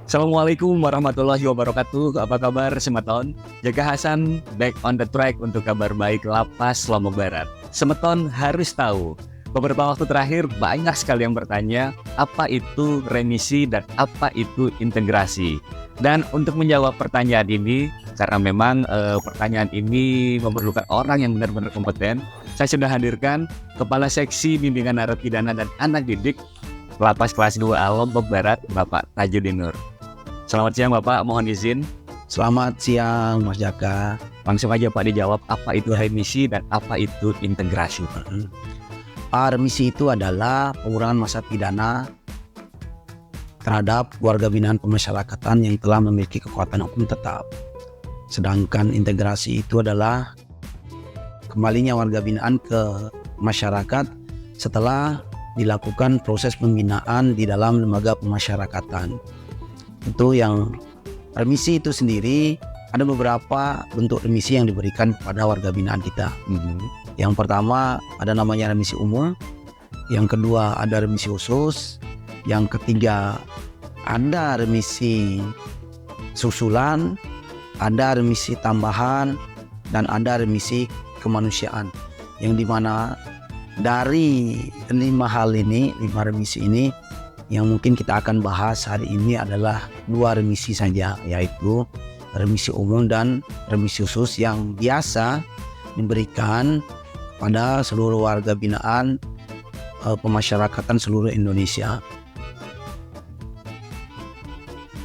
Assalamualaikum warahmatullahi wabarakatuh. Apa kabar Semeton? Jaga Hasan back on the track untuk kabar baik Lapas Lombok Barat. Semeton harus tahu, beberapa waktu terakhir banyak sekali yang bertanya apa itu remisi dan apa itu integrasi. Dan untuk menjawab pertanyaan ini, karena memang pertanyaan ini memerlukan orang yang benar-benar kompeten, saya sudah hadirkan Kepala Seksi Bimbingan Narapidana dan Anak Didik Lapas Kelas 2A Lombok Barat, Bapak Tajudin Nur. Selamat siang Bapak, mohon izin. Selamat siang Mas Jaka. Langsung aja Pak dijawab, apa itu remisi dan apa itu integrasi Pak? Remisi itu adalah pengurangan masa pidana terhadap warga binaan pemasyarakatan yang telah memiliki kekuatan hukum tetap. Sedangkan integrasi itu adalah kembalinya warga binaan ke masyarakat setelah dilakukan proses pembinaan di dalam lembaga pemasyarakatan. Itu yang remisi itu sendiri, ada beberapa bentuk remisi yang diberikan kepada warga binaan kita. Yang pertama ada namanya remisi umum, yang kedua ada remisi khusus, yang ketiga ada remisi susulan, ada remisi tambahan, dan ada remisi kemanusiaan. Yang dimana dari lima remisi ini, yang mungkin kita akan bahas hari ini adalah dua remisi saja, yaitu remisi umum dan remisi khusus yang biasa diberikan kepada seluruh warga binaan pemasyarakatan seluruh Indonesia.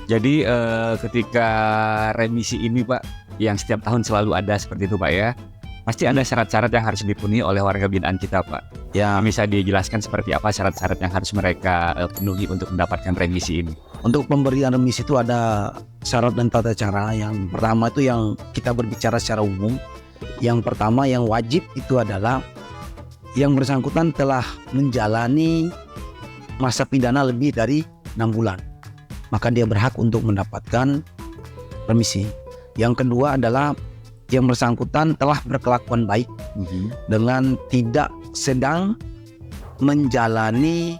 Jadi ketika remisi ini Pak, yang setiap tahun selalu ada seperti itu Pak ya, pasti ada syarat-syarat yang harus dipenuhi oleh warga binaan kita Pak. Ya, bisa dijelaskan seperti apa syarat-syarat yang harus mereka penuhi untuk mendapatkan remisi ini? Untuk pemberian remisi itu ada syarat dan tata cara. Yang pertama itu yang kita berbicara secara umum. Yang pertama yang wajib itu adalah yang bersangkutan telah menjalani masa pidana lebih dari 6 bulan. Maka dia berhak untuk mendapatkan remisi. Yang kedua adalah yang bersangkutan telah berkelakuan baik dengan tidak sedang menjalani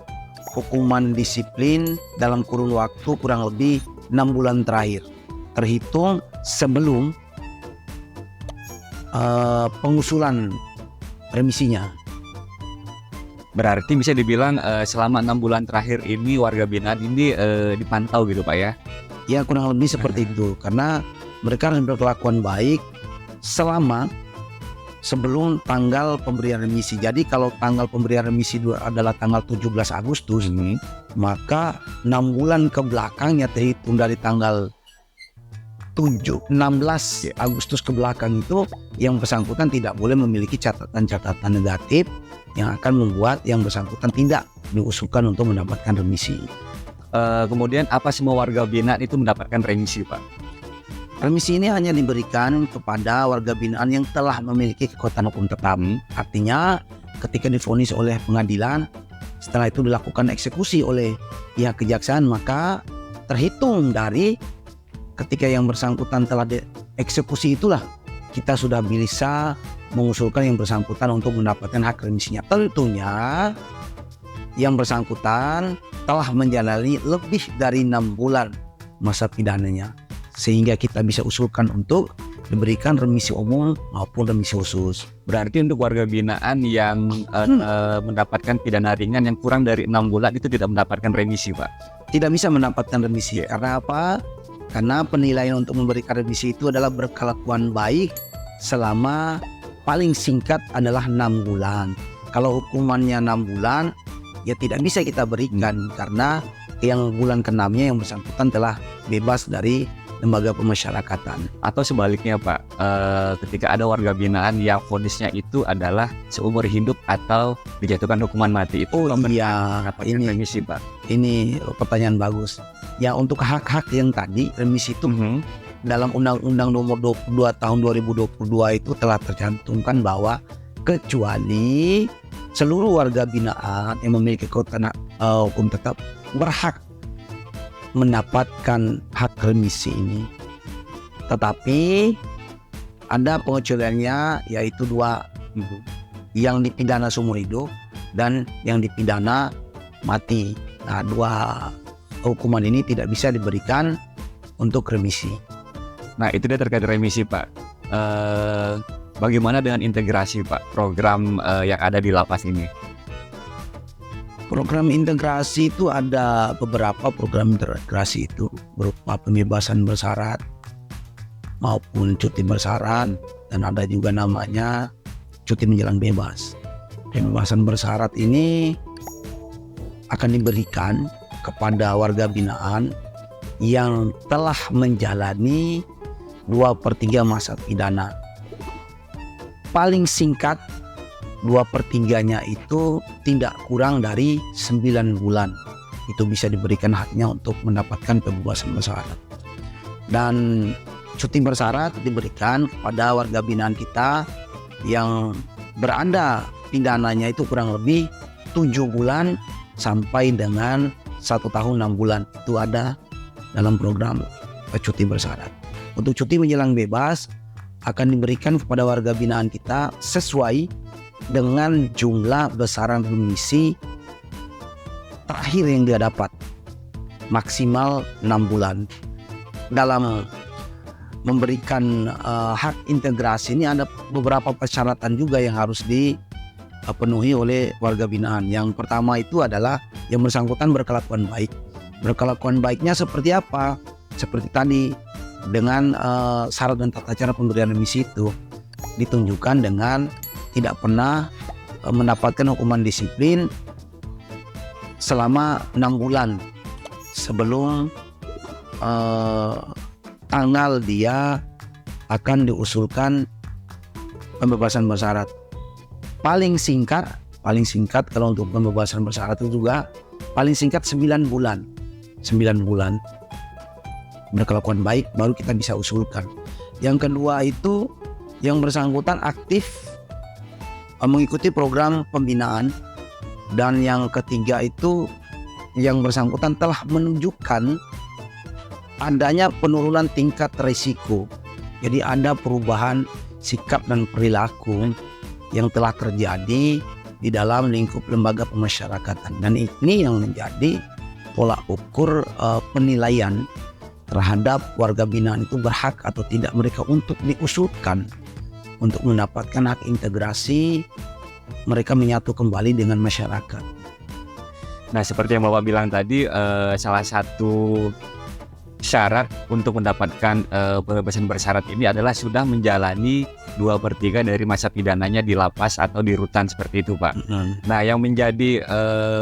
hukuman disiplin dalam kurun waktu kurang lebih 6 bulan terakhir, terhitung sebelum pengusulan remisinya. Berarti bisa dibilang selama 6 bulan terakhir ini warga binaan ini dipantau gitu Pak ya? Ya kurang lebih seperti itu, karena mereka harus berkelakuan baik selama sebelum tanggal pemberian remisi. Jadi kalau tanggal pemberian remisi adalah tanggal 17 Agustus, maka 6 bulan ke belakangnya terhitung dari tanggal 16 Agustus ke belakang itu yang bersangkutan tidak boleh memiliki catatan-catatan negatif yang akan membuat yang bersangkutan tidak diusulkan untuk mendapatkan remisi. Kemudian apa semua warga binaan itu mendapatkan remisi Pak? Remisi ini hanya diberikan kepada warga binaan yang telah memiliki kekuatan hukum tetap. Artinya ketika divonis oleh pengadilan, setelah itu dilakukan eksekusi oleh pihak kejaksaan, maka terhitung dari ketika yang bersangkutan telah dieksekusi itulah kita sudah bisa mengusulkan yang bersangkutan untuk mendapatkan hak remisinya. Tentunya yang bersangkutan telah menjalani lebih dari 6 bulan masa pidananya, sehingga kita bisa usulkan untuk diberikan remisi umum maupun remisi khusus. Berarti untuk warga binaan yang mendapatkan pidana ringan yang kurang dari 6 bulan itu tidak mendapatkan remisi Pak? Tidak bisa mendapatkan remisi. Karena apa? Karena penilaian untuk memberikan remisi itu adalah berkelakuan baik selama paling singkat adalah 6 bulan. Kalau hukumannya 6 bulan, ya tidak bisa kita berikan karena yang bulan ke-6-nya yang bersangkutan telah bebas dari lembaga pemasyarakatan. Atau sebaliknya Pak, ketika ada warga binaan yang vonisnya itu adalah seumur hidup atau dijatuhkan hukuman mati, itu ini remisi Pak? Ini pertanyaan bagus. Ya untuk hak-hak yang tadi remisi itu dalam Undang-Undang Nomor 22 Tahun 2022 itu telah tercantumkan bahwa kecuali seluruh warga binaan yang memiliki kekuatan hukum tetap berhak mendapatkan hak remisi ini. Tetapi ada pengecualiannya, yaitu dua, yang dipidana seumur hidup dan yang dipidana mati. Nah, dua hukuman ini tidak bisa diberikan untuk remisi. Nah, itu dia terkait remisi, Pak. Bagaimana dengan integrasi, Pak, program yang ada di lapas ini? Program integrasi itu ada beberapa program integrasi itu berupa pembebasan bersyarat maupun cuti bersyarat, dan ada juga namanya cuti menjelang bebas. Pembebasan bersyarat ini akan diberikan kepada warga binaan yang telah menjalani 2/3 masa pidana. Paling singkat 2/3-nya itu tidak kurang dari 9 bulan. Itu bisa diberikan haknya untuk mendapatkan pembebasan bersyarat. Dan cuti bersyarat diberikan kepada warga binaan kita yang berada pidananya itu kurang lebih 7 bulan sampai dengan 1 tahun 6 bulan. Itu ada dalam program cuti bersyarat. Untuk cuti menjelang bebas akan diberikan kepada warga binaan kita sesuai dengan jumlah besaran remisi terakhir yang dia dapat, maksimal 6 bulan. Dalam memberikan hak integrasi ini ada beberapa persyaratan juga yang harus dipenuhi oleh warga binaan. Yang pertama itu adalah yang bersangkutan berkelakuan baik. Berkelakuan baiknya seperti apa? Seperti tadi, dengan syarat dan tata cara pemberian remisi itu ditunjukkan dengan tidak pernah mendapatkan hukuman disiplin selama 6 bulan sebelum tanggal dia akan diusulkan pembebasan bersyarat. Paling singkat kalau untuk pembebasan bersyarat itu juga paling singkat 9 bulan. 9 bulan berkelakuan baik baru kita bisa usulkan. Yang kedua itu yang bersangkutan aktif mengikuti program pembinaan, dan yang ketiga itu yang bersangkutan telah menunjukkan adanya penurunan tingkat risiko. Jadi ada perubahan sikap dan perilaku yang telah terjadi di dalam lingkup lembaga pemasyarakatan, dan ini yang menjadi pola ukur penilaian terhadap warga binaan itu berhak atau tidak mereka untuk diusulkan untuk mendapatkan hak integrasi, mereka menyatu kembali dengan masyarakat. Nah, seperti yang Bapak bilang tadi, salah satu syarat untuk mendapatkan pembebasan bersyarat ini adalah sudah menjalani 2/3 dari masa pidananya di lapas atau di rutan, seperti itu, Pak. Nah, yang menjadi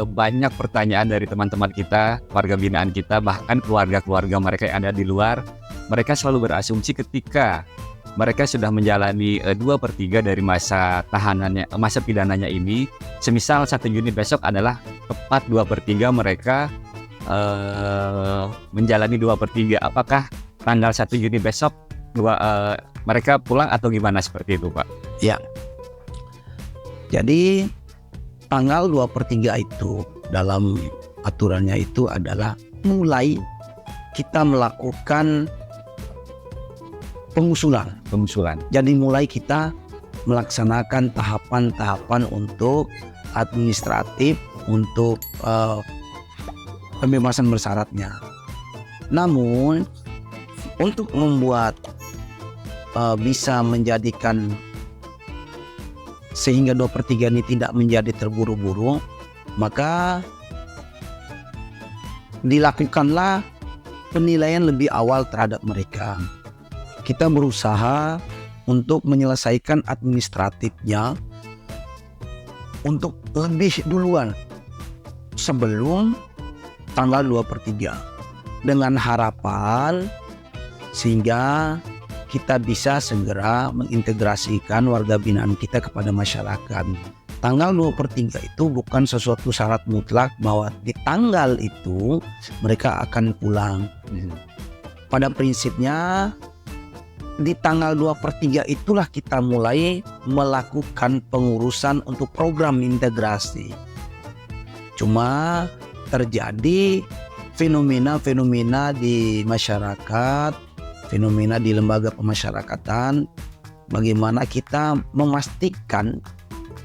banyak pertanyaan dari teman-teman kita, warga binaan kita, bahkan keluarga-keluarga mereka yang ada di luar, mereka selalu berasumsi ketika mereka sudah menjalani 2/3 dari masa tahanannya, masa pidananya ini, semisal 1 Juni besok adalah tepat 2/3 mereka menjalani 2/3. Apakah tanggal 1 Juni besok mereka pulang atau gimana, seperti itu, Pak? Ya. Jadi tanggal 2/3 itu dalam aturannya itu adalah mulai kita melakukan pengusulan. Jadi mulai kita melaksanakan tahapan-tahapan untuk administratif untuk pembebasan bersyaratnya. Namun untuk membuat bisa menjadikan sehingga 2/3 ini tidak menjadi terburu-buru, maka dilakukanlah penilaian lebih awal terhadap mereka. Kita berusaha untuk menyelesaikan administratifnya untuk lebih duluan sebelum tanggal 2/3, dengan harapan sehingga kita bisa segera mengintegrasikan warga binaan kita kepada masyarakat. Tanggal 2/3 itu bukan sesuatu syarat mutlak bahwa di tanggal itu mereka akan pulang. Pada prinsipnya di tanggal 2/3 itulah kita mulai melakukan pengurusan untuk program integrasi. Cuma terjadi fenomena-fenomena di masyarakat, fenomena di lembaga pemasyarakatan, bagaimana kita memastikan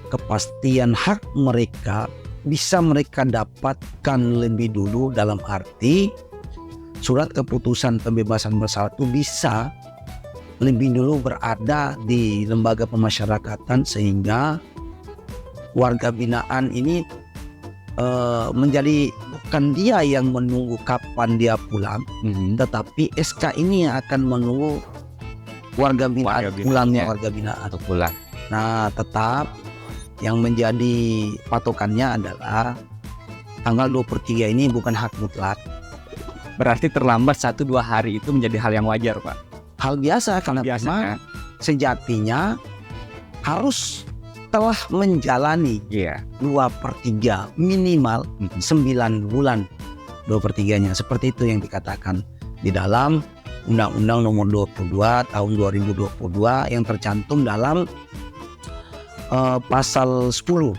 kepastian hak mereka bisa mereka dapatkan lebih dulu, dalam arti surat keputusan pembebasan bersyarat itu bisa lebih dulu berada di lembaga pemasyarakatan, sehingga warga binaan ini menjadi bukan dia yang menunggu kapan dia pulang, tetapi SK ini yang akan menunggu warga binaan pulangnya warga binaan Atau pulang. Nah, tetap yang menjadi patokannya adalah tanggal 2/3 ini bukan hak mutlak. Berarti terlambat 1-2 hari itu menjadi hal yang wajar, Pak. Hal biasa, karena Biasa, memang kan? sejatinya harus telah menjalani Iya. 2/3 minimal 9 bulan 2/3-nya. Seperti itu yang dikatakan di dalam Undang-Undang Nomor 22 Tahun 2022 yang tercantum dalam pasal 10.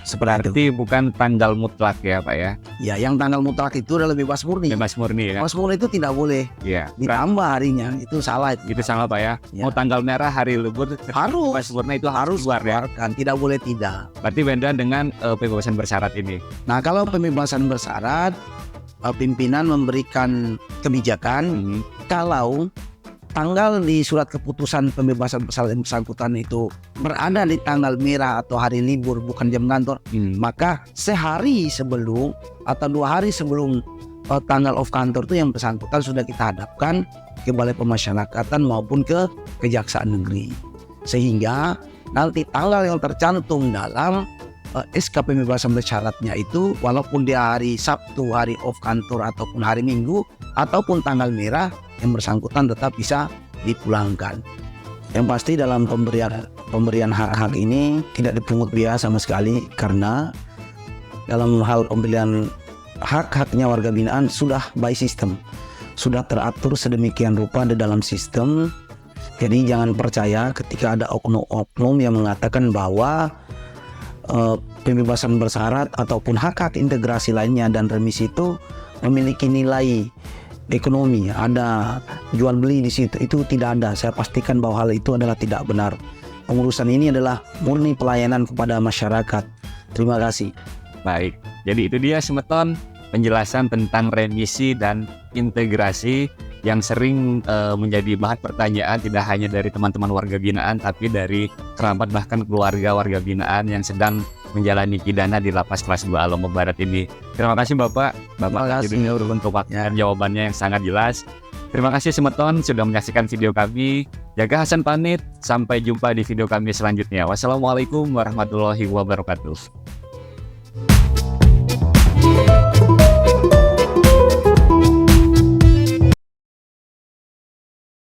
Seperti itu. Berarti bukan tanggal mutlak ya, Pak ya. Ya, yang tanggal mutlak itu adalah bebas murni. Bebas murni ya. Bebas murni itu tidak boleh Iya. ditambah harinya, itu salah. Itu sama, Pak ya. Ya. Mau tanggal merah hari libur Harus. bebas murni itu harus keluar ya. Keluarkan, tidak boleh tidak. Berarti beda dengan pembebasan bersyarat ini. Nah, kalau pembebasan bersyarat, pimpinan memberikan kebijakan kalau tanggal di surat keputusan pembebasan bersyarat yang bersangkutan itu berada di tanggal merah atau hari libur bukan jam kantor, maka sehari sebelum atau 2 hari sebelum tanggal off kantor itu yang bersangkutan sudah kita hadapkan ke Balai Pemasyarakatan maupun ke Kejaksaan Negeri, sehingga nanti tanggal yang tercantum dalam SK pembebasan bersyaratnya itu, walaupun di hari Sabtu, hari off kantor ataupun hari Minggu ataupun tanggal merah, yang bersangkutan tetap bisa dipulangkan. Yang pasti dalam pemberian hak-hak ini tidak dipungut biaya sama sekali, karena dalam hal pemberian hak-haknya warga binaan sudah by system, sudah teratur sedemikian rupa di dalam sistem. Jadi jangan percaya ketika ada oknum-oknum yang mengatakan bahwa pembebasan bersyarat ataupun hak-hak integrasi lainnya dan remisi itu memiliki nilai ekonomi, ada jual beli di situ. Itu tidak ada. Saya pastikan bahwa hal itu adalah tidak benar. Pengurusan ini adalah murni pelayanan kepada masyarakat. Terima kasih. Baik. Jadi itu dia Semeton penjelasan tentang remisi dan integrasi yang sering menjadi bahan pertanyaan tidak hanya dari teman-teman warga binaan, tapi dari kerabat bahkan keluarga warga binaan yang sedang menjalani pidana di lapas kelas 2 Lombok Barat ini. Terima kasih Bapak Junior untuk waktu dan jawabannya yang sangat jelas. Terima kasih Semeton sudah menyaksikan video kami. Jaga Hasan pamit, sampai jumpa di video kami selanjutnya. Wassalamualaikum warahmatullahi wabarakatuh.